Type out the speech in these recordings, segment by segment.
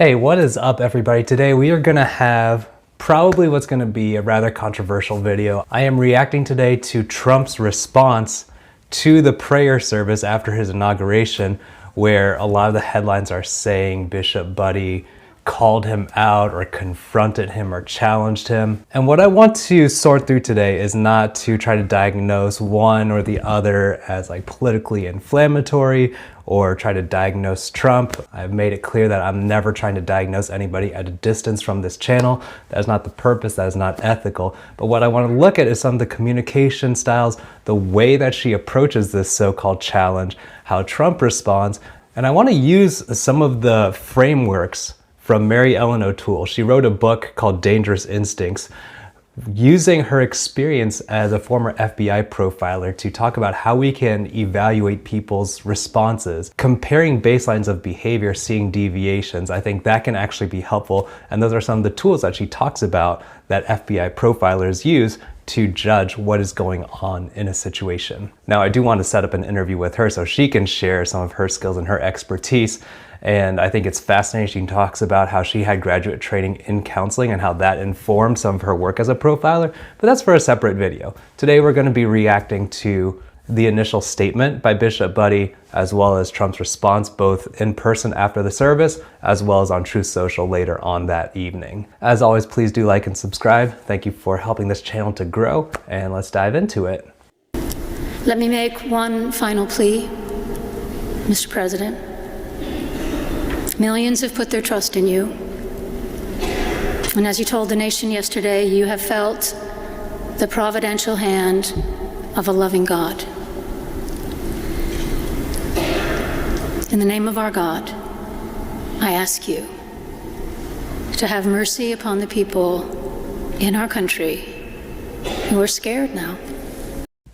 Hey, what is up everybody? Today we are gonna have probably what's gonna be a rather controversial video. I am reacting today to Trump's response to the prayer service after his inauguration, where a lot of the headlines are saying Bishop Budde called him out or confronted him or challenged him. And what I want to sort through today is not to try to diagnose one or the other as like politically inflammatory or try to diagnose Trump. I've made it clear that I'm never trying to diagnose anybody at a distance from this channel. That is not the purpose, that is not ethical. But what I want to look at is some of the communication styles, the way that she approaches this so-called challenge, how Trump responds, and I want to use some of the frameworks from Mary Ellen O'Toole. She wrote a book called Dangerous Instincts, using her experience as a former FBI profiler to talk about how we can evaluate people's responses, comparing baselines of behavior, seeing deviations. I think that can actually be helpful. And those are some of the tools that she talks about that FBI profilers use to judge what is going on in a situation. Now, I do want to set up an interview with her so she can share some of her skills and her expertise. And I think it's fascinating. She talks about how she had graduate training in counseling and how that informed some of her work as a profiler, but that's for a separate video. Today we're going to be reacting to the initial statement by Bishop Budde, as well as Trump's response, both in person after the service, as well as on Truth Social later on that evening. As always, please do like and subscribe. Thank you for helping this channel to grow, and let's dive into it. Let me make one final plea, Mr. President. Millions have put their trust in you. And as you told the nation yesterday, you have felt the providential hand of a loving God. In the name of our God, I ask you to have mercy upon the people in our country who are scared now.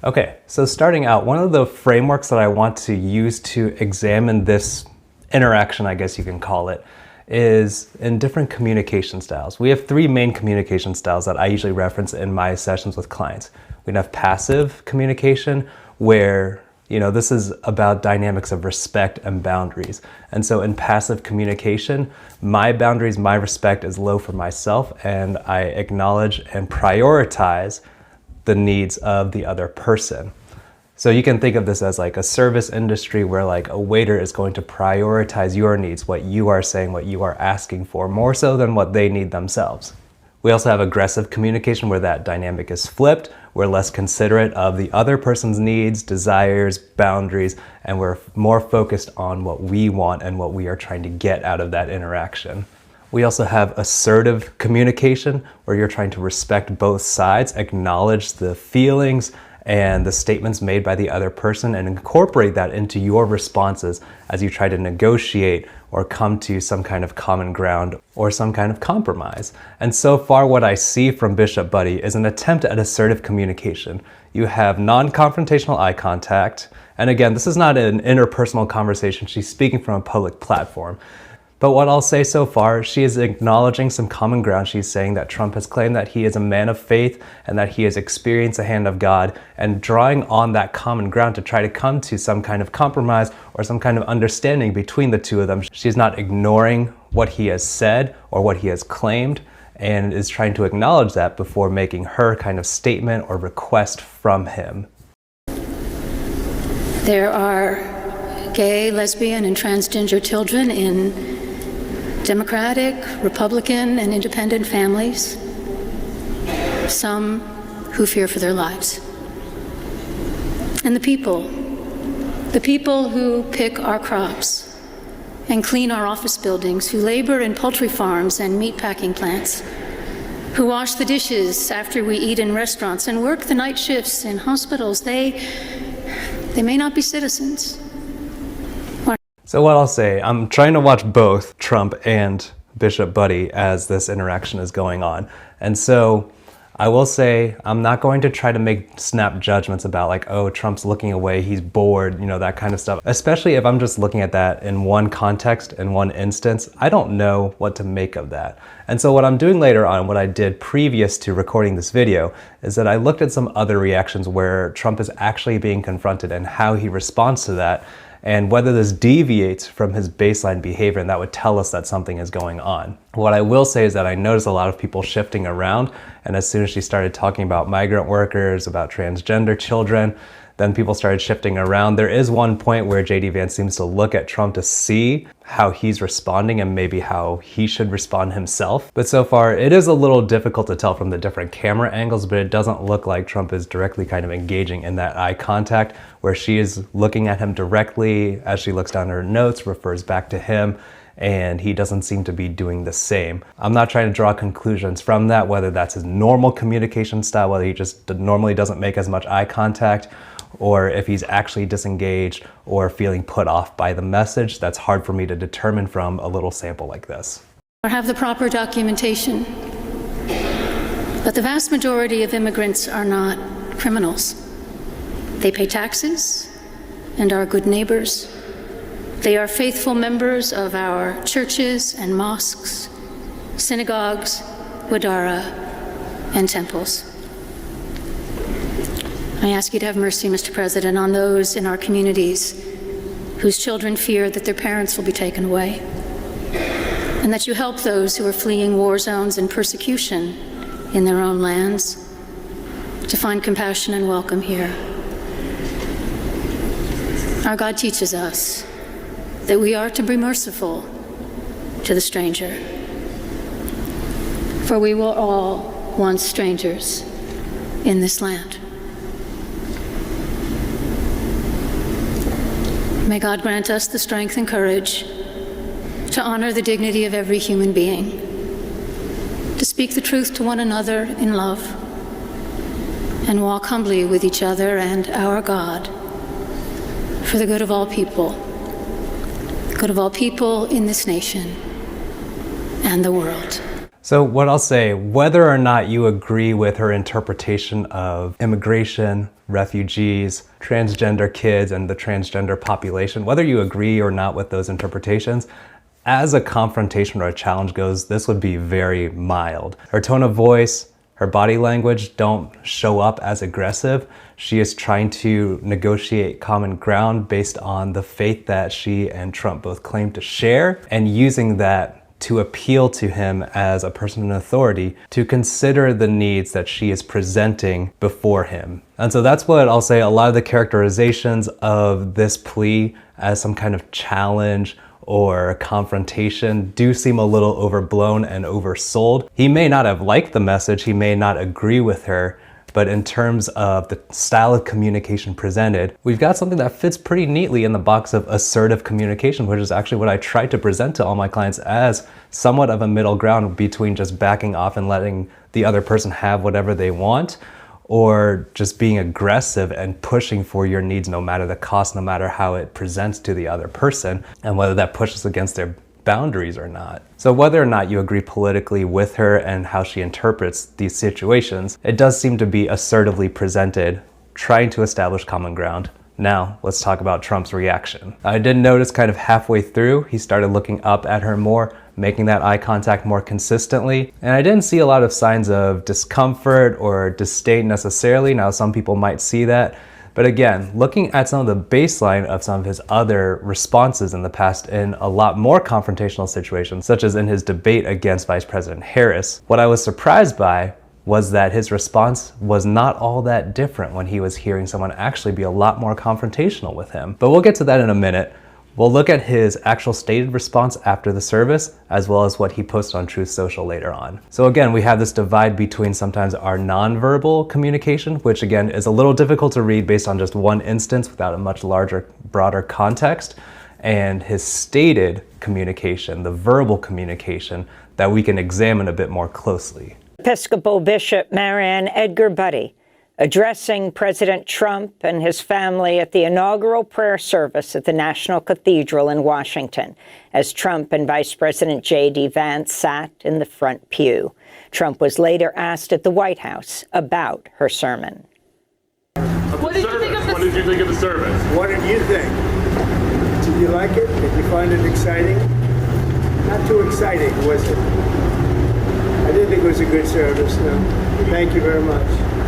Okay, so starting out, one of the frameworks that I want to use to examine this interaction, I guess you can call it, is in different communication styles. We have three main communication styles that I usually reference in my sessions with clients. We have passive communication, where this is about dynamics of respect and boundaries. And so in passive communication, my boundaries, my respect is low for myself, and I acknowledge and prioritize the needs of the other person. So you can think of this as like a service industry where like a waiter is going to prioritize your needs, what you are saying, what you are asking for, more so than what they need themselves. We also have aggressive communication where that dynamic is flipped. We're less considerate of the other person's needs, desires, boundaries, and we're more focused on what we want and what we are trying to get out of that interaction. We also have assertive communication where you're trying to respect both sides, acknowledge the feelings and the statements made by the other person, and incorporate that into your responses as you try to negotiate or come to some kind of common ground or some kind of compromise. And so far what I see from Bishop Budde is an attempt at assertive communication. You have non-confrontational eye contact, and again, this is not an interpersonal conversation. She's speaking from a public platform. But what I'll say so far, she is acknowledging some common ground. She's saying that Trump has claimed that he is a man of faith and that he has experienced the hand of God, and drawing on that common ground to try to come to some kind of compromise or some kind of understanding between the two of them. She's not ignoring what he has said or what he has claimed, and is trying to acknowledge that before making her kind of statement or request from him. There are gay, lesbian, and transgender children in Democratic, Republican, and independent families, some who fear for their lives. And the people who pick our crops and clean our office buildings, who labor in poultry farms and meat packing plants, who wash the dishes after we eat in restaurants and work the night shifts in hospitals, they may not be citizens. So what I'll say, I'm trying to watch both Trump and Bishop Budde as this interaction is going on. And so I will say, I'm not going to try to make snap judgments about like, oh, Trump's looking away, he's bored, that kind of stuff. Especially if I'm just looking at that in one context, in one instance, I don't know what to make of that. And so what I'm doing later on, what I did previous to recording this video, is that I looked at some other reactions where Trump is actually being confronted and how he responds to that. and whether this deviates from his baseline behavior, and that would tell us that something is going on. What I will say is that I noticed a lot of people shifting around, and as soon as she started talking about migrant workers, about transgender children, then people started shifting around. There is one point where J.D. Vance seems to look at Trump to see how he's responding and maybe how he should respond himself. But so far, it is a little difficult to tell from the different camera angles, but it doesn't look like Trump is directly kind of engaging in that eye contact where she is looking at him directly as she looks down her notes, refers back to him, and he doesn't seem to be doing the same. I'm not trying to draw conclusions from that, whether that's his normal communication style, whether he just normally doesn't make as much eye contact, or if he's actually disengaged or feeling put off by the message. That's hard for me to determine from a little sample like this. Or have the proper documentation. But the vast majority of immigrants are not criminals. They pay taxes and are good neighbors. They are faithful members of our churches and mosques, synagogues, wadara, and temples. I ask you to have mercy, Mr. President, on those in our communities whose children fear that their parents will be taken away, and that you help those who are fleeing war zones and persecution in their own lands to find compassion and welcome here. Our God teaches us that we are to be merciful to the stranger, for we were all once strangers in this land. May God grant us the strength and courage to honor the dignity of every human being, to speak the truth to one another in love, and walk humbly with each other and our God for the good of all people in this nation and the world. So what I'll say, whether or not you agree with her interpretation of immigration, refugees, transgender kids, and the transgender population, whether you agree or not with those interpretations, as a confrontation or a challenge goes, this would be very mild. Her tone of voice, her body language don't show up as aggressive. She is trying to negotiate common ground based on the faith that she and Trump both claim to share, and using that to appeal to him as a person in authority to consider the needs that she is presenting before him. And so that's what I'll say. A lot of the characterizations of this plea as some kind of challenge or confrontation do seem a little overblown and oversold. He may not have liked the message, he may not agree with her, but in terms of the style of communication presented, we've got something that fits pretty neatly in the box of assertive communication, which is actually what I try to present to all my clients as somewhat of a middle ground between just backing off and letting the other person have whatever they want, or just being aggressive and pushing for your needs no matter the cost, no matter how it presents to the other person, and whether that pushes against their boundaries or not. So whether or not you agree politically with her and how she interprets these situations, it does seem to be assertively presented, trying to establish common ground. Now, let's talk about Trump's reaction. I did notice kind of halfway through, he started looking up at her more, making that eye contact more consistently. And I didn't see a lot of signs of discomfort or disdain necessarily. Now, some people might see that. But again, looking at some of the baseline of some of his other responses in the past in a lot more confrontational situations, such as in his debate against Vice President Harris, what I was surprised by was that his response was not all that different when he was hearing someone actually be a lot more confrontational with him. But we'll get to that in a minute. We'll look at his actual stated response after the service, as well as what he posted on Truth Social later on. So again, we have this divide between sometimes our nonverbal communication, which again is a little difficult to read based on just one instance without a much larger, broader context, and his stated communication, the verbal communication that we can examine a bit more closely. Episcopal Bishop Marianne Edgar Budde addressing President Trump and his family at the inaugural prayer service at the National Cathedral in Washington, as Trump and Vice President J.D. Vance sat in the front pew. Trump was later asked at the White House about her sermon. What did you think of the service? What did you think? Did you like it? Did you find it exciting? Not too exciting, was it? I didn't think it was a good service, no. Thank you very much.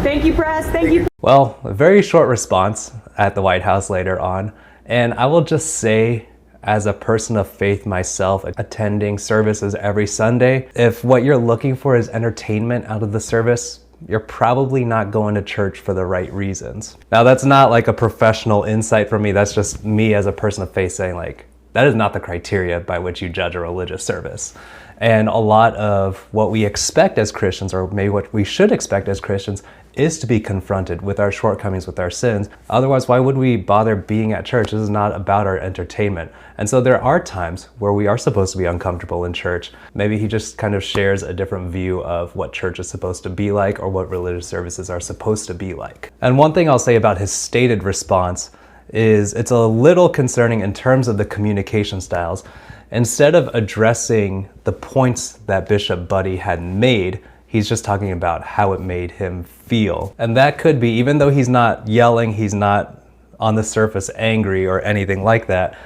Thank you, press. Thank you. Well, a very short response at the White House later on. And I will just say, as a person of faith myself, attending services every Sunday, if what you're looking for is entertainment out of the service, you're probably not going to church for the right reasons. Now, that's not like a professional insight from me. That's just me as a person of faith saying, like, that is not the criteria by which you judge a religious service. And a lot of what we expect as Christians, or maybe what we should expect as Christians, is to be confronted with our shortcomings, with our sins. Otherwise, why would we bother being at church? This is not about our entertainment. And so there are times where we are supposed to be uncomfortable in church. Maybe he just kind of shares a different view of what church is supposed to be like, or what religious services are supposed to be like. And one thing I'll say about his stated response is it's a little concerning in terms of the communication styles. Instead of addressing the points that Bishop Budde had made, he's just talking about how it made him feel. And that could be, even though he's not yelling, he's not on the surface angry or anything like that,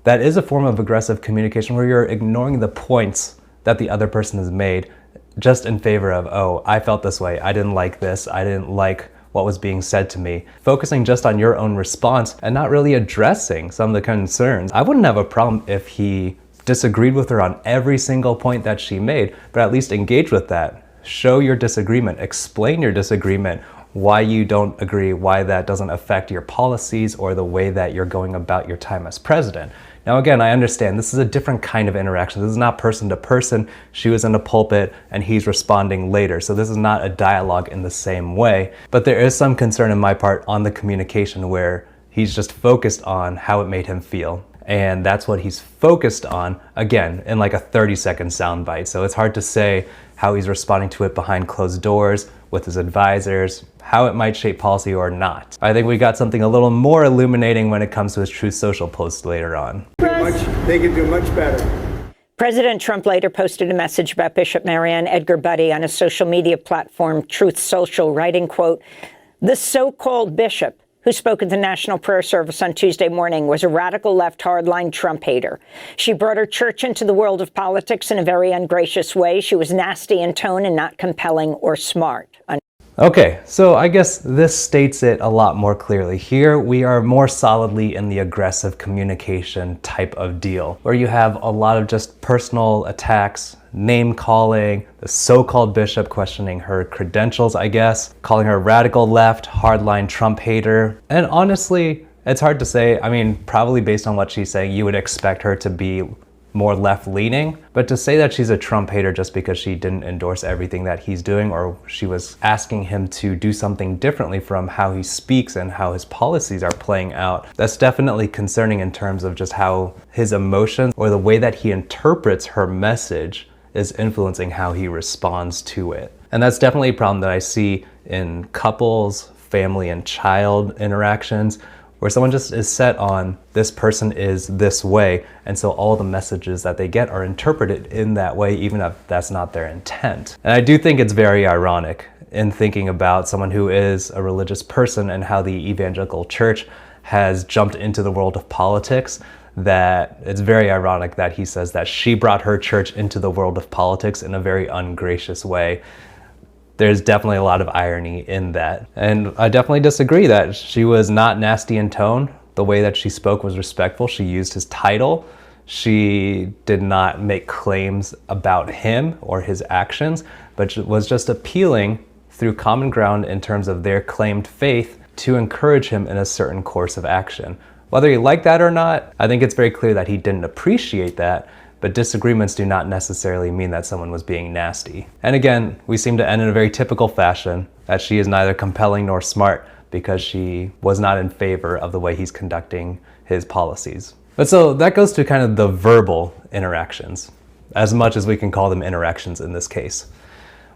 that is a form of aggressive communication where you're ignoring the points that the other person has made just in favor of, oh, I felt this way, I didn't like this, I didn't like what was being said to me. Focusing just on your own response and not really addressing some of the concerns. I wouldn't have a problem if he disagreed with her on every single point that she made, but at least engage with that. Show your disagreement, explain your disagreement, why you don't agree, why that doesn't affect your policies or the way that you're going about your time as president. Now again, I understand this is a different kind of interaction. This is not person to person. She was in a pulpit and he's responding later. So this is not a dialogue in the same way. But there is some concern in my part on the communication where he's just focused on how it made him feel. And that's what he's focused on, again, in like a 30-second soundbite. So it's hard to say how he's responding to it behind closed doors, with his advisors, how it might shape policy or not. I think we got something a little more illuminating when it comes to his Truth Social post later on. They can do much better. President Trump later posted a message about Bishop Marianne Edgar Budde on his social media platform, Truth Social, writing, quote, "The so-called bishop who spoke at the National Prayer Service on Tuesday morning was a radical left hardline Trump hater. She brought her church into the world of politics in a very ungracious way. She was nasty in tone and not compelling or smart." Okay, so I guess this states it a lot more clearly. Here we are more solidly in the aggressive communication type of deal, where you have a lot of just personal attacks, name calling, the so-called bishop questioning her credentials, I guess, calling her radical left, hardline Trump hater. And honestly, it's hard to say. I mean, probably based on what she's saying, you would expect her to be more left-leaning, but to say that she's a Trump hater just because she didn't endorse everything that he's doing, or she was asking him to do something differently from how he speaks and how his policies are playing out, that's definitely concerning in terms of just how his emotions or the way that he interprets her message is influencing how he responds to it. And that's definitely a problem that I see in couples, family and child interactions, where someone just is set on this person is this way, and so all the messages that they get are interpreted in that way, even if that's not their intent. And I do think it's very ironic in thinking about someone who is a religious person and how the evangelical church has jumped into the world of politics, that it's very ironic that he says that she brought her church into the world of politics in a very ungracious way. There's definitely a lot of irony in that. And I definitely disagree that she was not nasty in tone. The way that she spoke was respectful. She used his title. She did not make claims about him or his actions, but was just appealing through common ground in terms of their claimed faith to encourage him in a certain course of action. Whether he liked that or not, I think it's very clear that he didn't appreciate that, but disagreements do not necessarily mean that someone was being nasty. And again, we seem to end in a very typical fashion, that she is neither compelling nor smart because she was not in favor of the way he's conducting his policies. But so that goes to kind of the verbal interactions, as much as we can call them interactions in this case.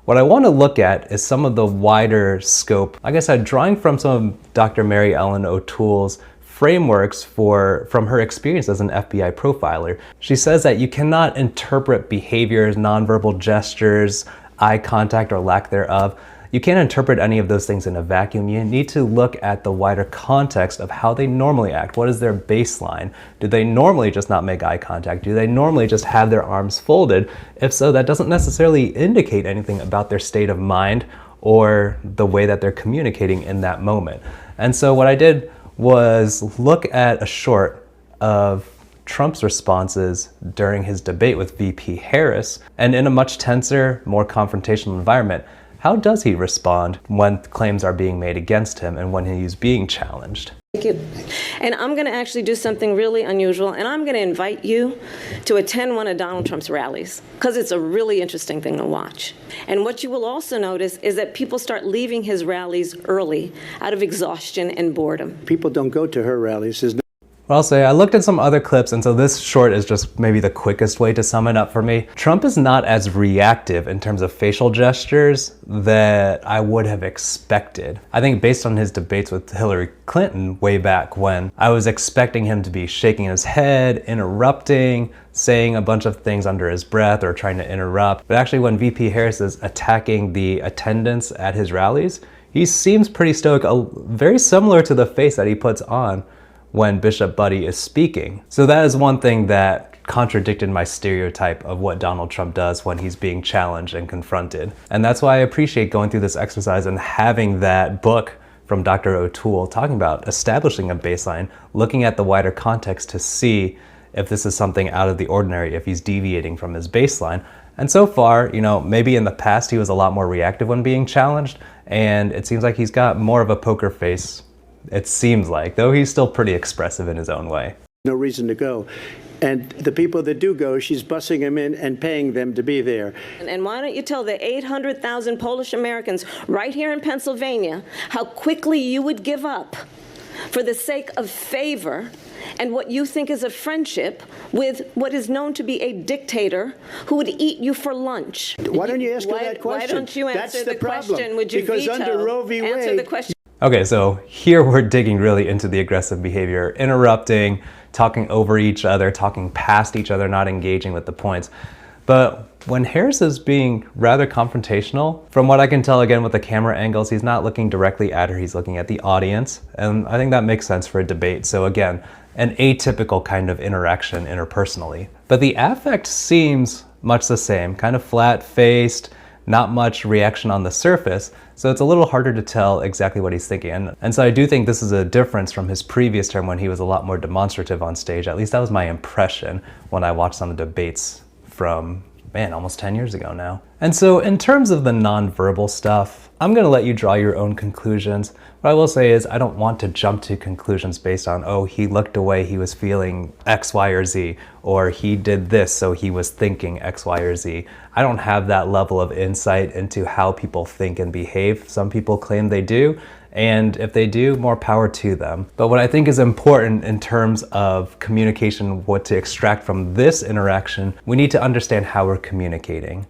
What I want to look at is some of the wider scope, like I said, drawing from some of Dr. Mary Ellen O'Toole's frameworks from her experience as an FBI profiler. She says that you cannot interpret behaviors, nonverbal gestures, eye contact or lack thereof. You can't interpret any of those things in a vacuum. You need to look at the wider context of how they normally act. What is their baseline? Do they normally just not make eye contact? Do they normally just have their arms folded? If so, that doesn't necessarily indicate anything about their state of mind or the way that they're communicating in that moment. And so what I did was look at a short of Trump's responses during his debate with VP Harris, and in a much tenser, more confrontational environment, how does he respond when claims are being made against him and when he's being challenged? Thank you. And I'm going to actually do something really unusual, and I'm going to invite you to attend one of Donald Trump's rallies, because it's a really interesting thing to watch. And what you will also notice is that people start leaving his rallies early out of exhaustion and boredom. People don't go to her rallies. Well, I'll say I looked at some other clips, and so this short is just maybe the quickest way to sum it up for me. Trump is not as reactive in terms of facial gestures that I would have expected. I think based on his debates with Hillary Clinton way back when, I was expecting him to be shaking his head, interrupting, saying a bunch of things under his breath or trying to interrupt. But actually when VP Harris is attacking the attendance at his rallies, he seems pretty stoic, very similar to the face that he puts on when Bishop Budde is speaking. So that is one thing that contradicted my stereotype of what Donald Trump does when he's being challenged and confronted. And that's why I appreciate going through this exercise and having that book from Dr. O'Toole talking about establishing a baseline, looking at the wider context to see if this is something out of the ordinary, if he's deviating from his baseline. And so far, you know, maybe in the past he was a lot more reactive when being challenged, and it seems like he's got more of a poker face. It seems like, though he's still pretty expressive in his own way. No reason to go. And the people that do go, she's bussing them in and paying them to be there. And why don't you tell the 800,000 Polish Americans right here in Pennsylvania how quickly you would give up for the sake of favor and what you think is a friendship with what is known to be a dictator who would eat you for lunch. Why don't you ask her that question? Why don't you answer the problem. question? Would you because veto? Under Roe v. Wade, answer the question. Okay, so here we're digging really into the aggressive behavior, interrupting, talking over each other, talking past each other, not engaging with the points. But when Harris is being rather confrontational, from what I can tell again with the camera angles, he's not looking directly at her, he's looking at the audience. And I think that makes sense for a debate. So again, an atypical kind of interaction interpersonally. But the affect seems much the same, kind of flat-faced, not much reaction on the surface, so it's a little harder to tell exactly what he's thinking. And so I do think this is a difference from his previous term when he was a lot more demonstrative on stage. At least that was my impression when I watched some of the debates from, man, almost 10 years ago now. And so in terms of the nonverbal stuff, I'm gonna let you draw your own conclusions. What I will say is I don't want to jump to conclusions based on, oh, he looked away, he was feeling X, Y, or Z, or he did this, so he was thinking X, Y, or Z. I don't have that level of insight into how people think and behave. Some people claim they do, and if they do, more power to them. But what I think is important in terms of communication, what to extract from this interaction, we need to understand how we're communicating.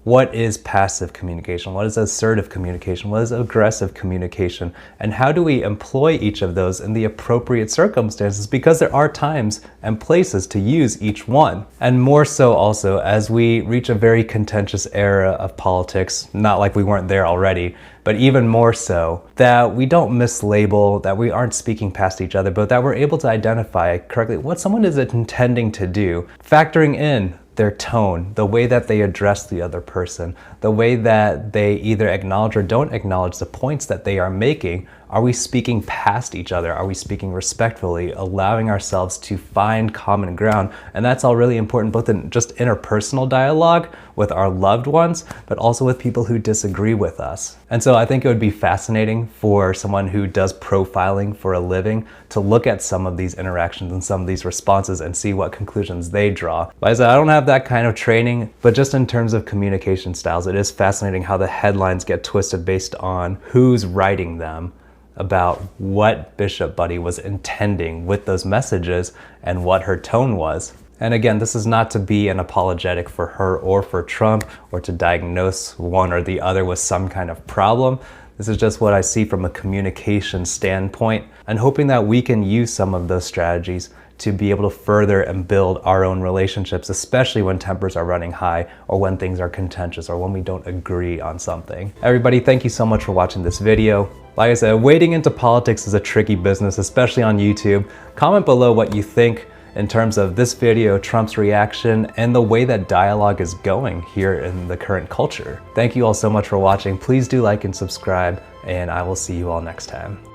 What is passive communication? What is assertive communication? What is aggressive communication? And how do we employ each of those in the appropriate circumstances? Because there are times and places to use each one. And more so also as we reach a very contentious era of politics, not like we weren't there already, but even more so, that we don't mislabel, that we aren't speaking past each other, but that we're able to identify correctly what someone is intending to do, factoring in their tone, the way that they address the other person, the way that they either acknowledge or don't acknowledge the points that they are making. Are we speaking past each other? Are we speaking respectfully, allowing ourselves to find common ground? And that's all really important, both in just interpersonal dialogue with our loved ones, but also with people who disagree with us. And so I think it would be fascinating for someone who does profiling for a living to look at some of these interactions and some of these responses and see what conclusions they draw. Like I said, I don't have that kind of training, but just in terms of communication styles, it is fascinating how the headlines get twisted based on who's writing them, about what Bishop Budde was intending with those messages and what her tone was. And again, this is not to be an apologetic for her or for Trump or to diagnose one or the other with some kind of problem. This is just what I see from a communication standpoint and hoping that we can use some of those strategies to be able to further and build our own relationships, especially when tempers are running high or when things are contentious or when we don't agree on something. Everybody, thank you so much for watching this video. Like I said, wading into politics is a tricky business, especially on YouTube. Comment below what you think in terms of this video, Trump's reaction, and the way that dialogue is going here in the current culture. Thank you all so much for watching. Please do like and subscribe, and I will see you all next time.